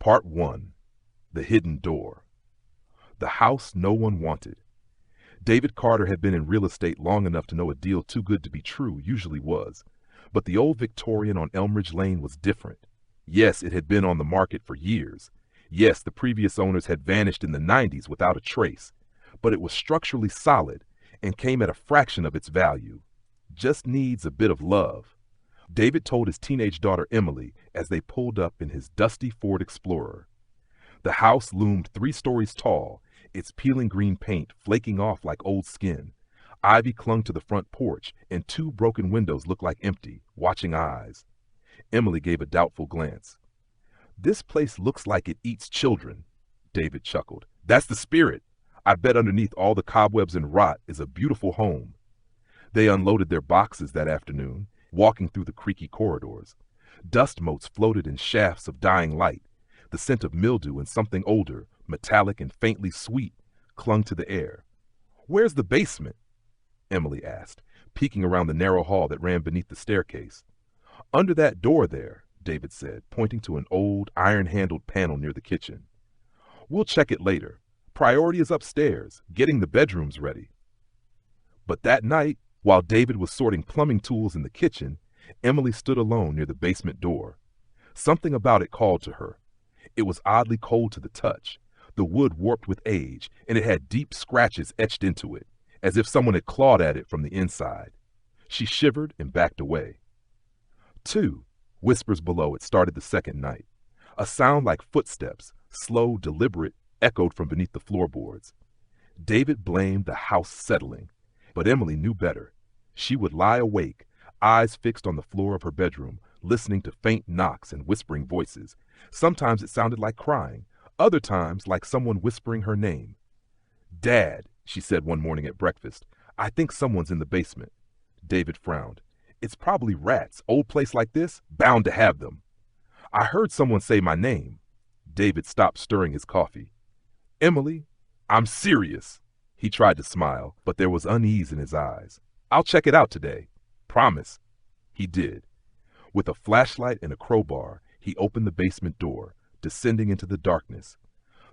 Part 1. The Hidden Door. The house no one wanted. David Carter had been in real estate long enough to know a deal too good to be true usually was. But the old Victorian on Elmridge Lane was different. Yes, it had been on the market for years. Yes, the previous owners had vanished in the 90s without a trace. But it was structurally solid and came at a fraction of its value. Just needs a bit of love. David told his teenage daughter Emily as they pulled up in his dusty Ford Explorer. The house loomed 3 stories tall, its peeling green paint flaking off like old skin. Ivy clung to the front porch, and 2 broken windows looked like empty, watching eyes. Emily gave a doubtful glance. "This place looks like it eats children," David chuckled. "That's the spirit. I bet underneath all the cobwebs and rot is a beautiful home." They unloaded their boxes that afternoon, walking through the creaky corridors. Dust motes floated in shafts of dying light. The scent of mildew and something older, metallic and faintly sweet, clung to the air. "Where's the basement?" Emily asked, peeking around the narrow hall that ran beneath the staircase. "Under that door there," David said, pointing to an old, iron-handled panel near the kitchen. "We'll check it later. Priority is upstairs, getting the bedrooms ready." But that night, while David was sorting plumbing tools in the kitchen, Emily stood alone near the basement door. Something about it called to her. It was oddly cold to the touch, the wood warped with age, and it had deep scratches etched into it, as if someone had clawed at it from the inside. She shivered and backed away. 2 whispers below it started the second night. A sound like footsteps, slow, deliberate, echoed from beneath the floorboards. David blamed the house settling, but Emily knew better. She would lie awake, eyes fixed on the floor of her bedroom, listening to faint knocks and whispering voices. Sometimes it sounded like crying, other times like someone whispering her name. "Dad," she said one morning at breakfast, "I think someone's in the basement." David frowned. "It's probably rats. Old place like this, bound to have them." "I heard someone say my name." David stopped stirring his coffee. "Emily, I'm serious." He tried to smile, but there was unease in his eyes. "I'll check it out today. Promise." He did. With a flashlight and a crowbar, he opened the basement door, descending into the darkness.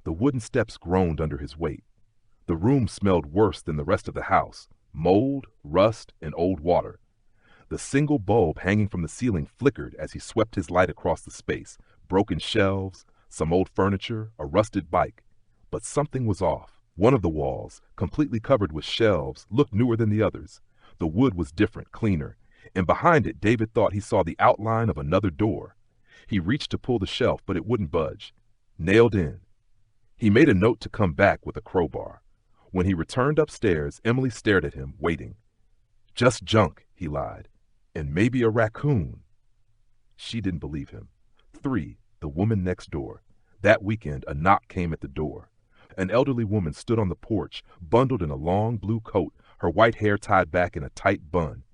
The wooden steps groaned under his weight. The room smelled worse than the rest of the house, mold, rust, and old water. The single bulb hanging from the ceiling flickered as he swept his light across the space, broken shelves, some old furniture, a rusted bike. But something was off. One of the walls, completely covered with shelves, looked newer than the others. The wood was different, cleaner, and behind it David thought he saw the outline of another door. He reached to pull the shelf, but it wouldn't budge. Nailed in. He made a note to come back with a crowbar. When he returned upstairs, Emily stared at him, waiting. "Just junk," he lied. "And maybe a raccoon." She didn't believe him. 3. The woman next door. That weekend, a knock came at the door. An elderly woman stood on the porch, bundled in a long blue coat, her white hair tied back in a tight bun.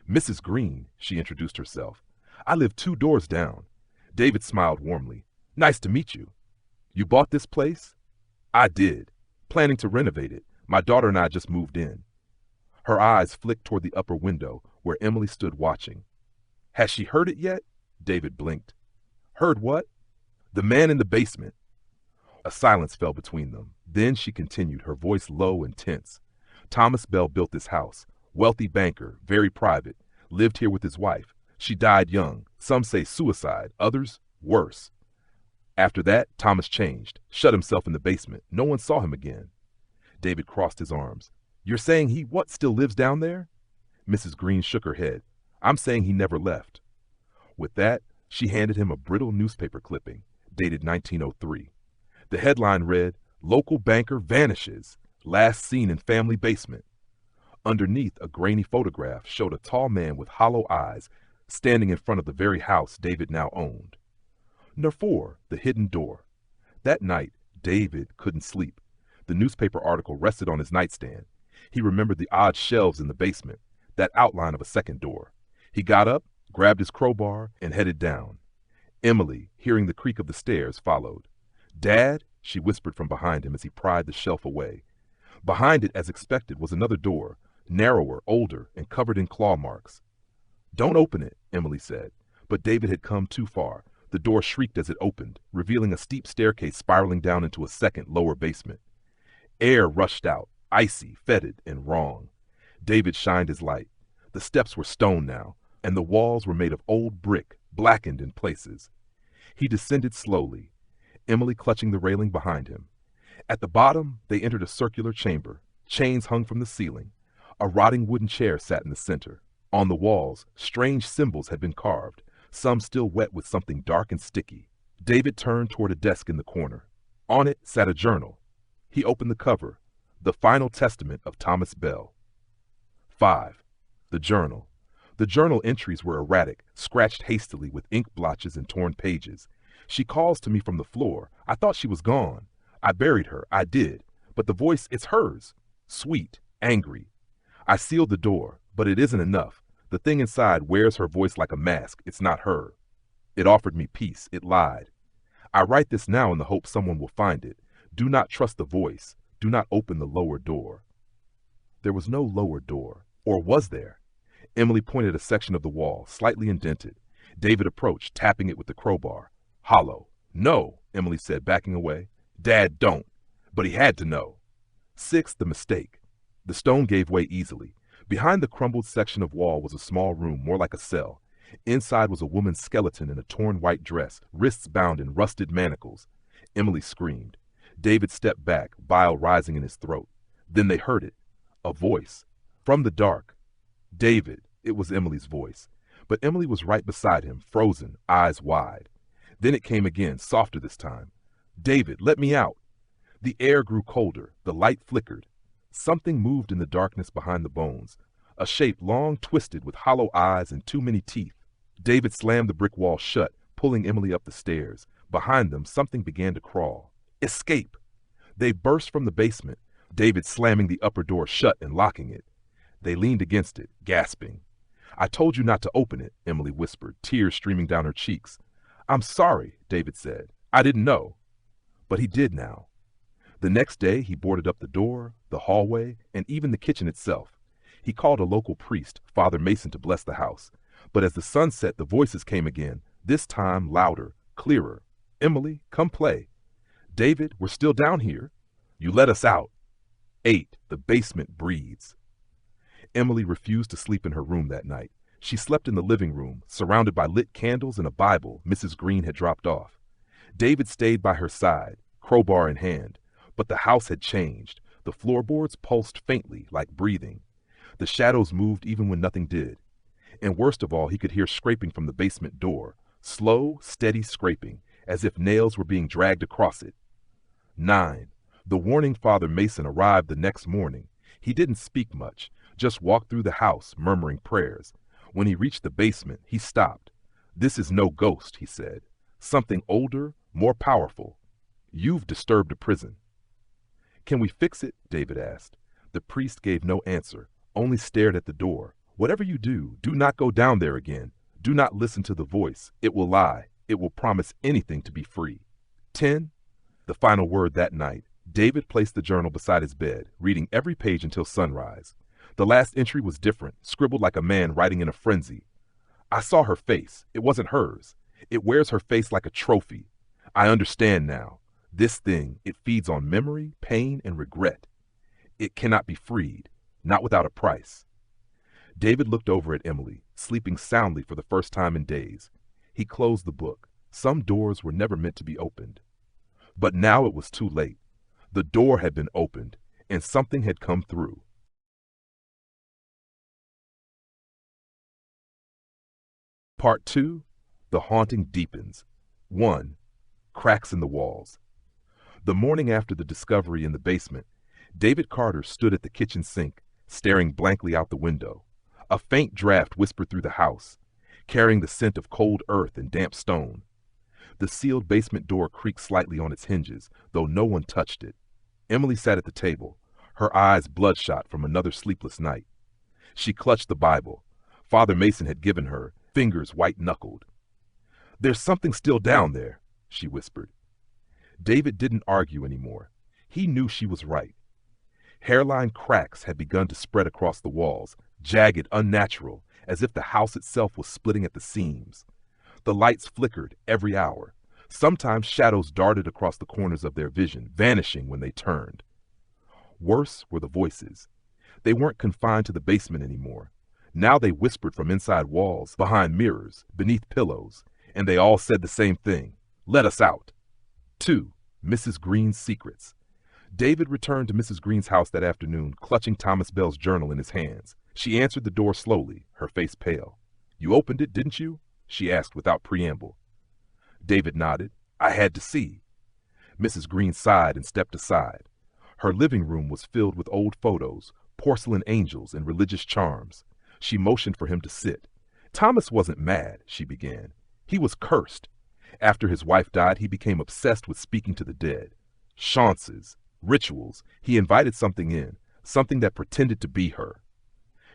"Mrs. Green," she introduced herself. "I live 2 doors down." David smiled warmly. "Nice to meet you. You bought this place?" "I did. Planning to renovate it. My daughter and I just moved in." Her eyes flicked toward the upper window, where Emily stood watching. "Has she heard it yet?" David blinked. "Heard what?" "The man in the basement." A silence fell between them. Then she continued, her voice low and tense. "Thomas Bell built this house. Wealthy banker, very private. Lived here with his wife. She died young. Some say suicide, others worse. After that, Thomas changed, shut himself in the basement. No one saw him again." David crossed his arms. "You're saying he still lives down there?" Mrs. Green shook her head. "I'm saying he never left." With that, she handed him a brittle newspaper clipping, dated 1903. The headline read, "Local Banker Vanishes. Last Seen in Family Basement." Underneath, a grainy photograph showed a tall man with hollow eyes standing in front of the very house David now owned. No. 4. The Hidden Door. That night, David couldn't sleep. The newspaper article rested on his nightstand. He remembered the odd shelves in the basement, that outline of a second door. He got up, grabbed his crowbar, and headed down. Emily, hearing the creak of the stairs, followed. "Dad," she whispered from behind him as he pried the shelf away. Behind it, as expected, was another door, narrower, older, and covered in claw marks. "Don't open it," Emily said, but David had come too far. The door shrieked as it opened, revealing a steep staircase spiraling down into a second, lower basement. Air rushed out, icy, fetid, and wrong. David shined his light. The steps were stone now, and the walls were made of old brick, blackened in places. He descended slowly, Emily clutching the railing behind him. At the bottom, they entered a circular chamber. Chains hung from the ceiling. A rotting wooden chair sat in the center. On the walls, strange symbols had been carved, some still wet with something dark and sticky. David turned toward a desk in the corner. On it sat a journal. He opened the cover. The Final Testament of Thomas Bell. 5. The journal. The journal entries were erratic, scratched hastily with ink blotches and torn pages. She calls to me from the floor. I thought she was gone. I buried her, I did. But the voice, it's hers. Sweet, angry. I sealed the door, but it isn't enough. The thing inside wears her voice like a mask. It's not her. It offered me peace. It lied. I write this now in the hope someone will find it. Do not trust the voice. Do not open the lower door. There was no lower door. Or was there? Emily pointed a section of the wall, slightly indented. David approached, tapping it with the crowbar. Hollow. No, Emily said, backing away. Dad, don't. But he had to know. 6. The mistake. The stone gave way easily. Behind the crumbled section of wall was a small room, more like a cell. Inside was a woman's skeleton in a torn white dress, wrists bound in rusted manacles. Emily screamed. David stepped back, bile rising in his throat. Then they heard it. A voice. From the dark. David. It was Emily's voice. But Emily was right beside him, frozen, eyes wide. Then it came again, softer this time. David, let me out. The air grew colder. The light flickered. Something moved in the darkness behind the bones. A shape long twisted with hollow eyes and too many teeth. David slammed the brick wall shut, pulling Emily up the stairs. Behind them, something began to crawl. Escape! They burst from the basement, David slamming the upper door shut and locking it. They leaned against it, gasping. I told you not to open it, Emily whispered, tears streaming down her cheeks. I'm sorry, David said. I didn't know. But he did now. The next day, he boarded up the door, the hallway, and even the kitchen itself. He called a local priest, Father Mason, to bless the house. But as the sun set, the voices came again, this time louder, clearer. Emily, come play. David, we're still down here. You let us out. 8. The basement breathes. Emily refused to sleep in her room that night. She slept in the living room, surrounded by lit candles and a Bible Mrs. Green had dropped off. David stayed by her side, crowbar in hand. But the house had changed. The floorboards pulsed faintly, like breathing. The shadows moved even when nothing did. And worst of all, he could hear scraping from the basement door. Slow, steady scraping, as if nails were being dragged across it. 9. The warning Father Mason arrived the next morning. He didn't speak much, just walked through the house, murmuring prayers. When he reached the basement, he stopped. This is no ghost, he said. Something older, more powerful. You've disturbed a prison. Can we fix it? David asked. The priest gave no answer, only stared at the door. Whatever you do, do not go down there again. Do not listen to the voice. It will lie. It will promise anything to be free. 10. The final word that night. David placed the journal beside his bed, reading every page until sunrise. The last entry was different, scribbled like a man writing in a frenzy. I saw her face. It wasn't hers. It wears her face like a trophy. I understand now. This thing, it feeds on memory, pain, and regret. It cannot be freed, not without a price. David looked over at Emily, sleeping soundly for the first time in days. He closed the book. Some doors were never meant to be opened. But now it was too late. The door had been opened, and something had come through. Part 2. The haunting deepens. 1. Cracks in the walls. The morning after the discovery in the basement, David Carter stood at the kitchen sink, staring blankly out the window. A faint draft whispered through the house, carrying the scent of cold earth and damp stone. The sealed basement door creaked slightly on its hinges, though no one touched it. Emily sat at the table, her eyes bloodshot from another sleepless night. She clutched the Bible Father Mason had given her, fingers white-knuckled. There's something still down there, she whispered. David didn't argue anymore. He knew she was right. Hairline cracks had begun to spread across the walls, jagged, unnatural, as if the house itself was splitting at the seams. The lights flickered every hour. Sometimes shadows darted across the corners of their vision, vanishing when they turned. Worse were the voices. They weren't confined to the basement anymore. Now they whispered from inside walls, behind mirrors, beneath pillows, and they all said the same thing: "Let us out." 2. Mrs. Green's secrets. David returned to Mrs. Green's house that afternoon, clutching Thomas Bell's journal in his hands. She answered the door slowly, her face pale. "You opened it, didn't you?" she asked without preamble. David nodded. "I had to see." Mrs. Green sighed and stepped aside. Her living room was filled with old photos, porcelain angels, and religious charms. She motioned for him to sit. "Thomas wasn't mad," she began. "He was cursed. After his wife died, he became obsessed with speaking to the dead. Chances, rituals. He invited something in, something that pretended to be her."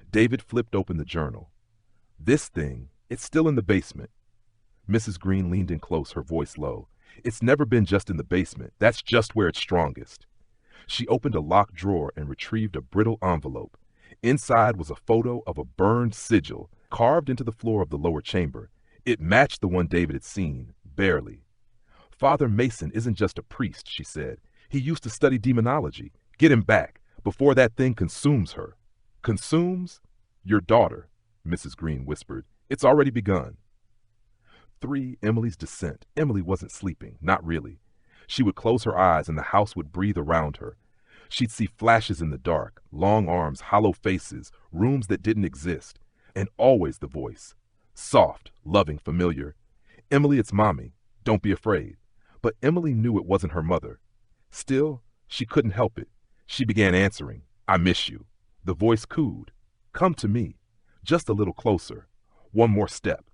David flipped open the journal. "This thing, it's still in the basement." Mrs. Green leaned in close, her voice low. "It's never been just in the basement. That's just where it's strongest." She opened a locked drawer and retrieved a brittle envelope. Inside was a photo of a burned sigil carved into the floor of the lower chamber. It matched the one David had seen, barely. "Father Mason isn't just a priest," she said. "He used to study demonology. Get him back, before that thing consumes her." "Consumes? Your daughter," Mrs. Green whispered. "It's already begun." 3. Emily's descent. Emily wasn't sleeping, not really. She would close her eyes and the house would breathe around her. She'd see flashes in the dark, long arms, hollow faces, rooms that didn't exist, and always the voice. Soft, loving, familiar. "Emily, it's Mommy. Don't be afraid." But Emily knew it wasn't her mother. Still, she couldn't help it. She began answering. "I miss you." The voice cooed. "Come to me. Just a little closer. One more step."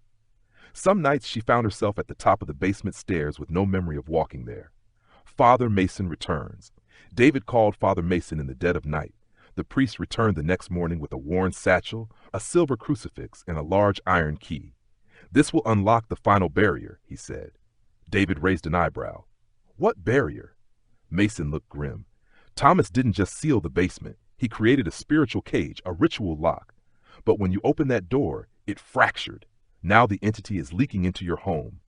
Some nights she found herself at the top of the basement stairs with no memory of walking there. Father Mason returns. David called Father Mason in the dead of night. The priest returned the next morning with a worn satchel, a silver crucifix, and a large iron key. "This will unlock the final barrier," he said. David raised an eyebrow. "What barrier?" Mason looked grim. "Thomas didn't just seal the basement. He created a spiritual cage, a ritual lock. But when you open that door, it fractured. Now the entity is leaking into your home."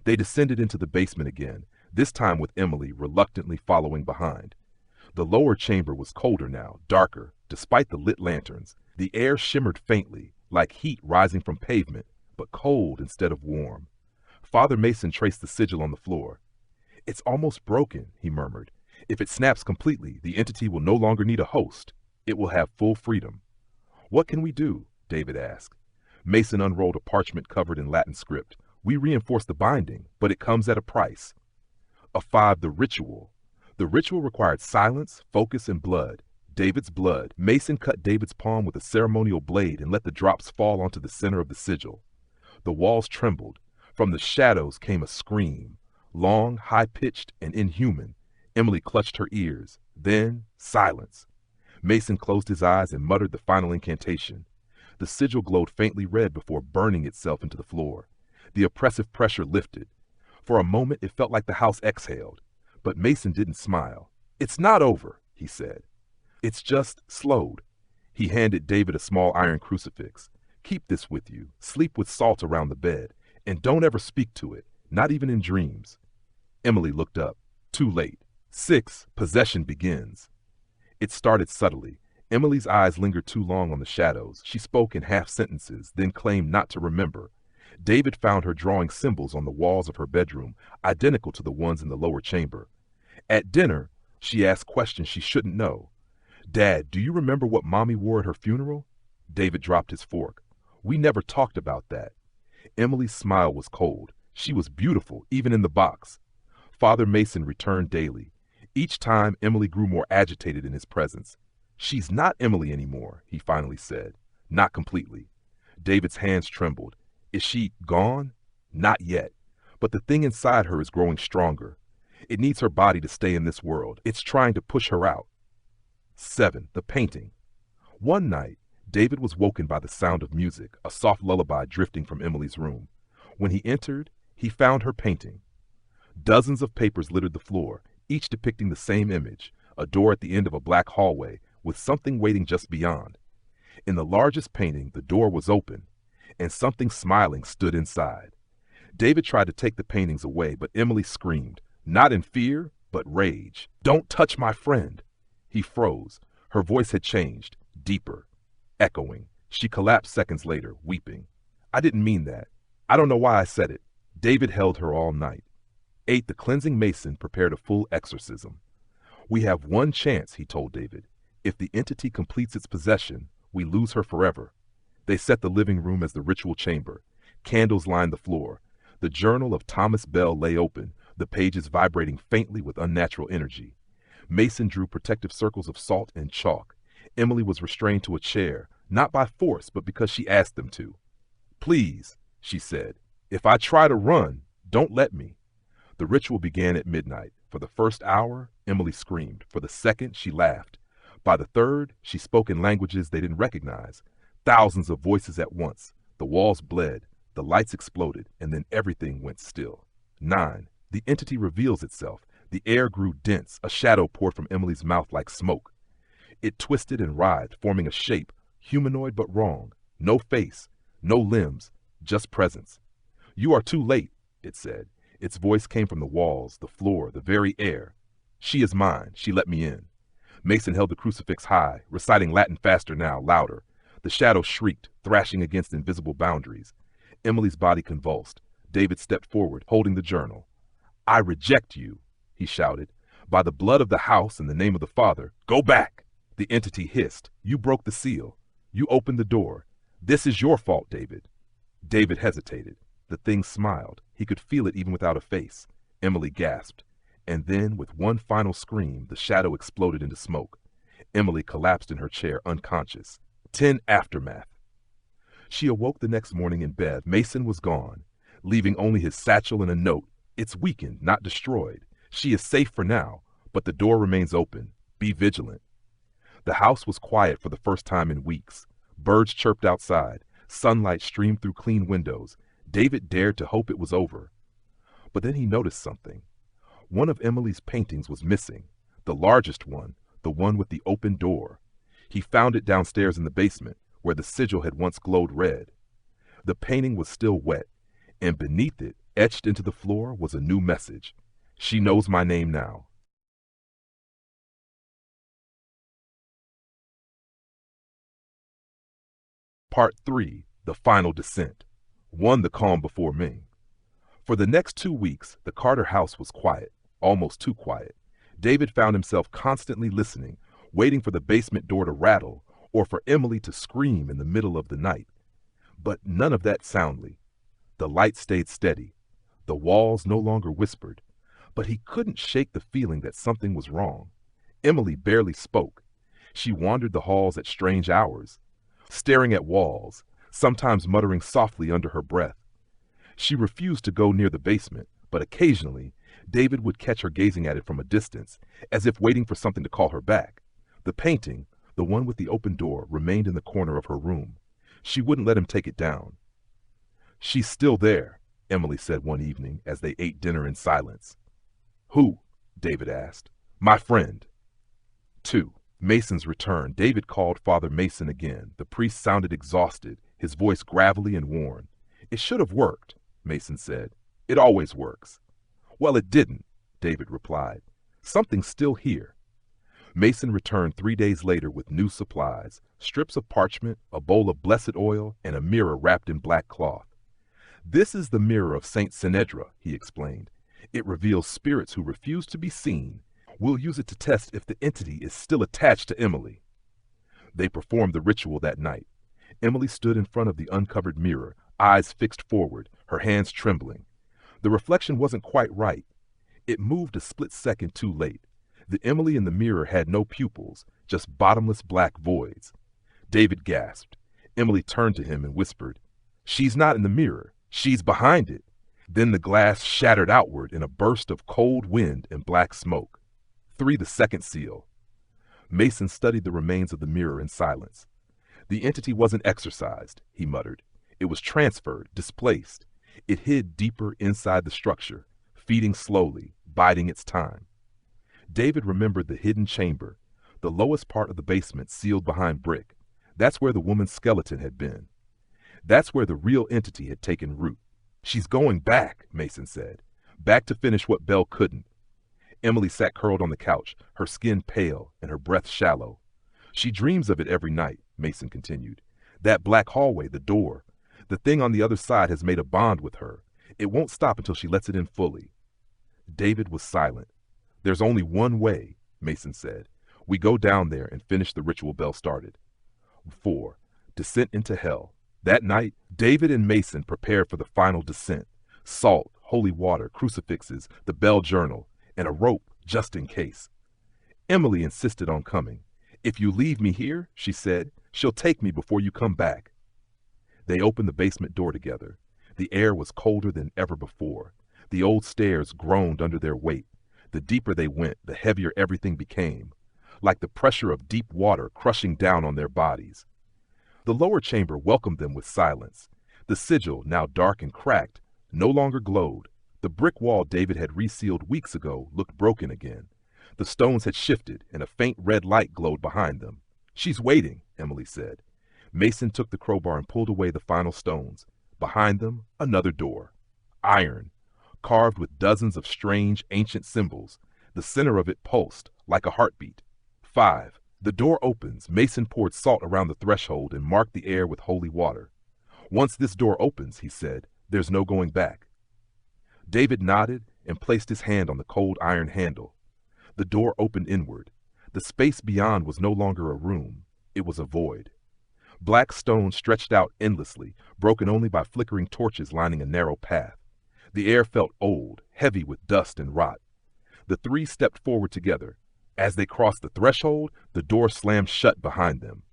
They descended into the basement again, this time with Emily reluctantly following behind. The lower chamber was colder now, darker, despite the lit lanterns. The air shimmered faintly, like heat rising from pavement, but cold instead of warm. Father Mason traced the sigil on the floor. "It's almost broken," he murmured. "If it snaps completely, the entity will no longer need a host. It will have full freedom." "What can we do?" David asked. Mason unrolled a parchment covered in Latin script. "We reinforce the binding, but it comes at a price." A 5. The ritual. The ritual required silence, focus, and blood. David's blood. Mason cut David's palm with a ceremonial blade and let the drops fall onto the center of the sigil. The walls trembled. From the shadows came a scream. Long, high-pitched, and inhuman. Emily clutched her ears. Then, silence. Mason closed his eyes and muttered the final incantation. The sigil glowed faintly red before burning itself into the floor. The oppressive pressure lifted. For a moment, it felt like the house exhaled. But Mason didn't smile. "It's not over," he said. "It's just slowed." He handed David a small iron crucifix. "Keep this with you. Sleep with salt around the bed. And don't ever speak to it, not even in dreams." Emily looked up. Too late. 6. Possession begins. It started subtly. Emily's eyes lingered too long on the shadows. She spoke in half sentences, then claimed not to remember. David found her drawing symbols on the walls of her bedroom, identical to the ones in the lower chamber. At dinner, she asked questions she shouldn't know. "Dad, do you remember what Mommy wore at her funeral?" David dropped his fork. "We never talked about that." Emily's smile was cold. She was beautiful, even in the box. Father Mason returned daily. Each time, Emily grew more agitated in his presence. "She's not Emily anymore," he finally said. "Not completely." David's hands trembled. "Is she gone?" "Not yet. But the thing inside her is growing stronger. It needs her body to stay in this world. It's trying to push her out." 7. The painting. One night, David was woken by the sound of music, a soft lullaby drifting from Emily's room. When he entered, he found her painting. Dozens of papers littered the floor, each depicting the same image, a door at the end of a black hallway, with something waiting just beyond. In the largest painting, the door was open, and something smiling stood inside. David tried to take the paintings away, but Emily screamed, not in fear, but rage. "Don't touch my friend!" He froze. Her voice had changed, deeper, echoing. She collapsed seconds later, weeping. "I didn't mean that. I don't know why I said it." David held her all night. 8. The cleansing mason prepared a full exorcism. "We have one chance," he told David. "If the entity completes its possession, we lose her forever." They set the living room as the ritual chamber. Candles lined the floor. The journal of Thomas Bell lay open, the pages vibrating faintly with unnatural energy. Mason drew protective circles of salt and chalk. Emily was restrained to a chair, not by force, but because she asked them to. "Please," she said, "if I try to run, don't let me." The ritual began at midnight. For the first hour, Emily screamed. For the second, she laughed. By the third, she spoke in languages they didn't recognize. Thousands of voices at once. The walls bled, the lights exploded, and then everything went still. 9. The entity reveals itself. The air grew dense. A shadow poured from Emily's mouth like smoke. It twisted and writhed, forming a shape, humanoid but wrong. No face, no limbs, just presence. "You are too late," it said. Its voice came from the walls, the floor, the very air. "She is mine. She let me in." Mason held the crucifix high, reciting Latin faster now, louder. The shadow shrieked, thrashing against invisible boundaries. Emily's body convulsed. David stepped forward, holding the journal. "I reject you," he shouted. "By the blood of the house and the name of the Father, go back!" The entity hissed. "You broke the seal. You opened the door. This is your fault, David." David hesitated. The thing smiled. He could feel it even without a face. Emily gasped. And then, with one final scream, the shadow exploded into smoke. Emily collapsed in her chair, unconscious. 10. Aftermath. She awoke the next morning in bed. Mason was gone, leaving only his satchel and a note. "It's weakened, not destroyed. She is safe for now, but the door remains open. Be vigilant." The house was quiet for the first time in weeks. Birds chirped outside. Sunlight streamed through clean windows. David dared to hope it was over. But then he noticed something. One of Emily's paintings was missing. The largest one, the one with the open door. He found it downstairs in the basement, where the sigil had once glowed red. The painting was still wet, and beneath it, etched into the floor, was a new message. "She knows my name now." Part 3. The Final Descent. 1. The Calm Before Ming. For the next 2 weeks, the Carter house was quiet, almost too quiet. David found himself constantly listening, waiting for the basement door to rattle or for Emily to scream in the middle of the night. But none of that soundly. The light stayed steady. The walls no longer whispered. But he couldn't shake the feeling that something was wrong. Emily barely spoke. She wandered the halls at strange hours, staring at walls, sometimes muttering softly under her breath. She refused to go near the basement, but occasionally David would catch her gazing at it from a distance, as if waiting for something to call her back. The painting, the one with the open door, remained in the corner of her room. She wouldn't let him take it down. "She's still there," Emily said one evening as they ate dinner in silence. "Who?" David asked. "My friend." 2. Mason's return. David called Father Mason again. The priest sounded exhausted, his voice gravelly and worn. "It should have worked," Mason said. "It always works." "Well, it didn't," David replied. "Something's still here." Mason returned 3 days later with new supplies, strips of parchment, a bowl of blessed oil, and a mirror wrapped in black cloth. "This is the mirror of Saint Sinedra," he explained. "It reveals spirits who refuse to be seen. We'll use it to test if the entity is still attached to Emily." They performed the ritual that night. Emily stood in front of the uncovered mirror, eyes fixed forward, her hands trembling. The reflection wasn't quite right. It moved a split second too late. The Emily in the mirror had no pupils, just bottomless black voids. David gasped. Emily turned to him and whispered, "She's not in the mirror. She's behind it." Then the glass shattered outward in a burst of cold wind and black smoke. 3. The second seal. Mason studied the remains of the mirror in silence. "The entity wasn't exorcised," he muttered. "It was transferred, displaced. It hid deeper inside the structure, feeding slowly, biding its time." David remembered the hidden chamber, the lowest part of the basement sealed behind brick. That's where the woman's skeleton had been. That's where the real entity had taken root. She's going back, Mason said. Back to finish what Belle couldn't. Emily sat curled on the couch, her skin pale and her breath shallow. She dreams of it every night, Mason continued. That black hallway, the door. The thing on the other side has made a bond with her. It won't stop until she lets it in fully. David was silent. There's only one way, Mason said. We go down there and finish the ritual Belle started. 4. Descent into hell. That night, David and Mason prepared for the final descent. Salt, holy water, crucifixes, the Belle journal, and a rope just in case. Emily insisted on coming. If you leave me here, she said, she'll take me before you come back. They opened the basement door together. The air was colder than ever before. The old stairs groaned under their weight. The deeper they went, the heavier everything became, like the pressure of deep water crushing down on their bodies. The lower chamber welcomed them with silence. The sigil, now dark and cracked, no longer glowed. The brick wall David had resealed weeks ago looked broken again. The stones had shifted, and a faint red light glowed behind them. She's waiting, Emily said. Mason took the crowbar and pulled away the final stones. Behind them, another door. Iron, carved with dozens of strange, ancient symbols. The center of it pulsed, like a heartbeat. 5. The door opens. Mason poured salt around the threshold and marked the air with holy water. Once this door opens, he said, there's no going back. David nodded and placed his hand on the cold iron handle. The door opened inward. The space beyond was no longer a room. It was a void. Black stone stretched out endlessly, broken only by flickering torches lining a narrow path. The air felt old, heavy with dust and rot. The three stepped forward together. As they crossed the threshold, the door slammed shut behind them.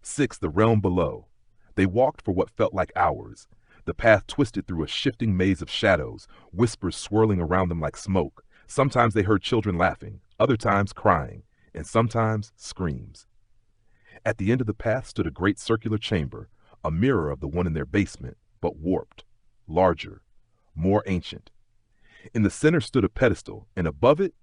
6. The realm below. They walked for what felt like hours. The path twisted through a shifting maze of shadows, whispers swirling around them like smoke. Sometimes they heard children laughing, other times crying, and sometimes screams. At the end of the path stood a great circular chamber, a mirror of the one in their basement, but warped, larger, more ancient. In the center stood a pedestal, and above it,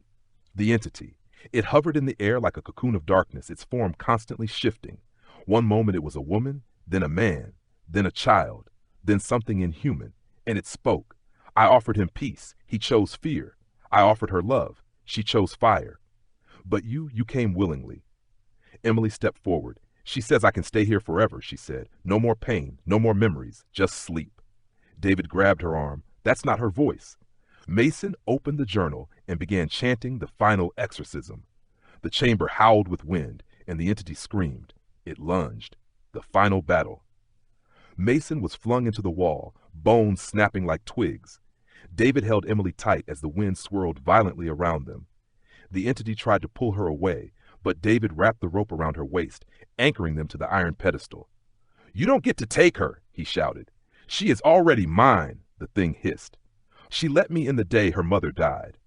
the entity. It hovered in the air like a cocoon of darkness, its form constantly shifting. One moment it was a woman, then a man, then a child, then something inhuman, and it spoke. I offered him peace. He chose fear. I offered her love. She chose fire. But you came willingly. Emily stepped forward. She says I can stay here forever, she said. No more pain, no more memories, just sleep. David grabbed her arm. That's not her voice. Mason opened the journal and began chanting the final exorcism. The chamber howled with wind, and the entity screamed. It lunged. The final battle. Mason was flung into the wall, bones snapping like twigs. David held Emily tight as the wind swirled violently around them. The entity tried to pull her away, but David wrapped the rope around her waist, anchoring them to the iron pedestal. You don't get to take her, he shouted. She is already mine, the thing hissed. She let me in the day her mother died.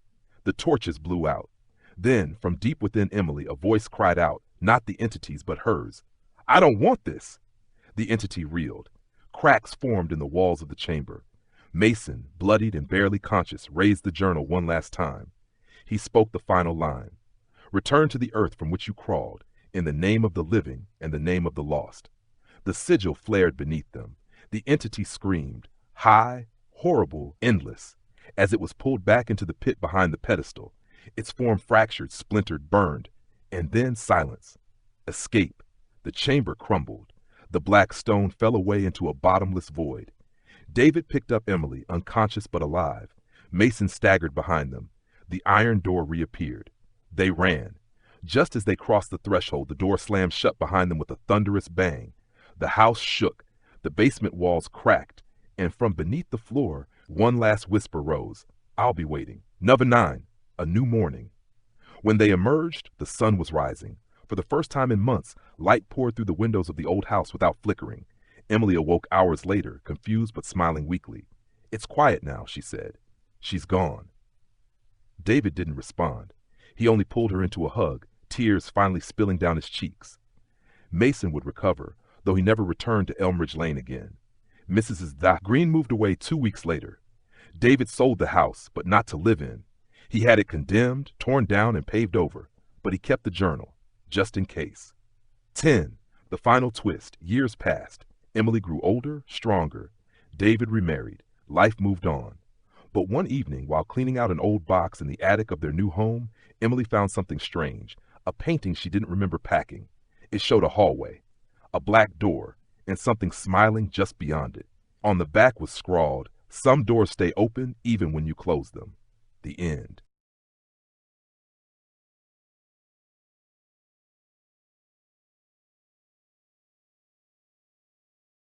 The torches blew out. Then, from deep within Emily, a voice cried out, not the entity's, but hers. I don't want this. The entity reeled. Cracks formed in the walls of the chamber. Mason, bloodied and barely conscious, raised the journal one last time. He spoke the final line. Return to the earth from which you crawled, in the name of the living and the name of the lost. The sigil flared beneath them. The entity screamed, high, horrible, endless, as it was pulled back into the pit behind the pedestal. Its form fractured, splintered, burned, and then silence. Escape. The chamber crumbled. The black stone fell away into a bottomless void. David picked up Emily, unconscious but alive. Mason staggered behind them. The iron door reappeared. They ran. Just as they crossed the threshold, the door slammed shut behind them with a thunderous bang. The house shook. The basement walls cracked. And from beneath the floor, one last whisper rose. I'll be waiting. Number 9. A new morning. When they emerged, the sun was rising. For the first time in months, light poured through the windows of the old house without flickering. Emily awoke hours later, confused but smiling weakly. It's quiet now, she said. She's gone. David didn't respond. He only pulled her into a hug, tears finally spilling down his cheeks. Mason would recover, though he never returned to Elmridge Lane again. Mrs. Green moved away 2 weeks later. David sold the house, but not to live in. He had it condemned, torn down, and paved over, but he kept the journal, just in case. 10. The final twist. Years passed. Emily grew older, stronger. David remarried. Life moved on. But one evening, while cleaning out an old box in the attic of their new home, Emily found something strange, a painting she didn't remember packing. It showed a hallway, a black door, and something smiling just beyond it. On the back was scrawled, "Some doors stay open even when you close them." The end.